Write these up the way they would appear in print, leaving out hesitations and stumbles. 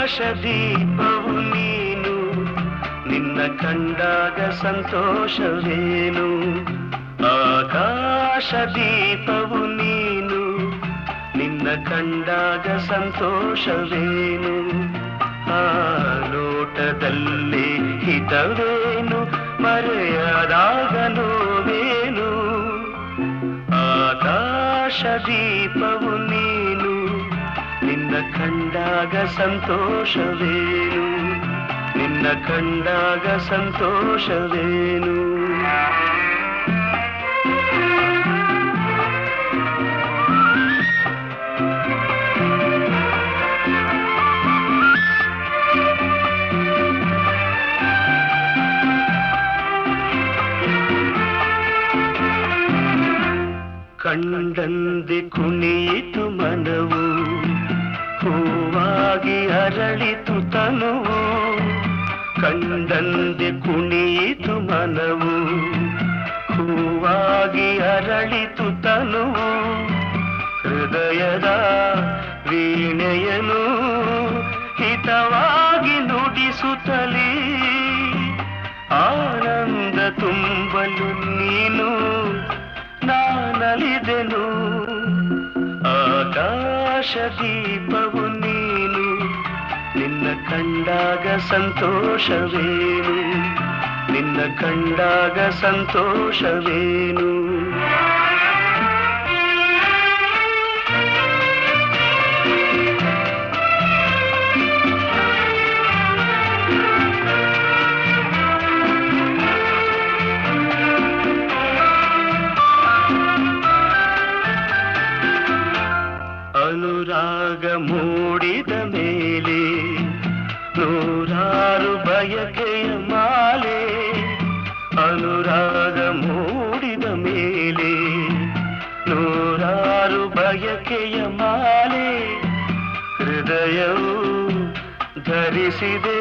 ದೀಪವು ನೀನು, ನಿನ್ನ ಕಂಡಾಗ ಸಂತೋಷವೇನು. ಆಕಾಶ ದೀಪವು ನೀನು, ನಿನ್ನ ಕಂಡಾಗ ಸಂತೋಷವೇನು. ಆ ನೋಟದಲ್ಲಿ ಹಿತವೇನು, ಮರೆಯದಾಗ ನೋವೇನು. ಆಕಾಶ ದೀಪವು ನೀನು, ನಿನ್ನ ಕಂಡಾಗ ಸಂತೋಷವೇನು, ನಿನ್ನ ಕಂಡಾಗ ಸಂತೋಷವೇನು. ಕಂಡಂದೆ ಕುಣಿಯಿತು ಮನವು, ಹೂವಾಗಿ ಅರಳಿತು ತನುವು. ಕಂಡಂದೆ ಕುಣಿಯಿತು ಮನವು, ಹೂವಾಗಿ ಅರಳಿತು ತನುವು. ಹೃದಯದ ವೀಣೆಯನು ಹಿತವಾಗಿ ನುಡಿಸುತ್ತಲೇ, ಆನಂದ ತುಂಬಲು ನೀನು ನಾನಲಿದೆನು. ಆಕಾಶ ದೀಪವು ನೀನು, ನಿನ್ನ ಕಂಡಾಗ ಸಂತೋಷವೇನು, ನಿನ್ನ ಕಂಡಾಗ ಸಂತೋಷವೇನು. ಅನುರಾಗ ಮೂಡಿದ ಮೇಲೆ ನೂರಾರು ಬಯಕೆಯ ಮಾಲೆ. ಅನುರಾಗ ಮೂಡಿದ ಮೇಲೆ ನೂರಾರು ಬಯಕೆಯ ಮಾಲೆ. ಹೃದಯವು ಧರಿಸಿದೆ,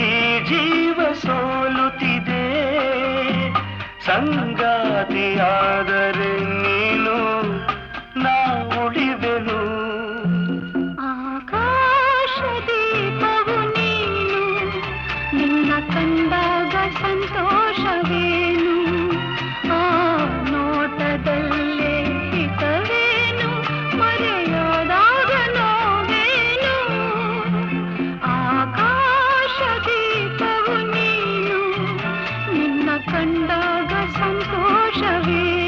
ಈ ಜೀವ ಸೋಲುತ್ತಿದೆ. ಸಂಗಾತಿಯಾದರೆ ನೀನು ನಾ ಉಳಿವೆನು. ಆಕಾಶ ದೀಪವು ನೀನು, ನಿನ್ನ ಕಂಡಾಗ ಸಂತೋಷವೇನು. ಆ ನೋಟದಲ್ಲೇ ಹಿತವೇನು, ಮರೆಯದಾಗ ನೋವೇನು. ಆಕಾಶ ದೀಪವು ನೀನು, ನಿನ್ನ ಕಂಡಾಗ ಸಂತೋಷವೇನು.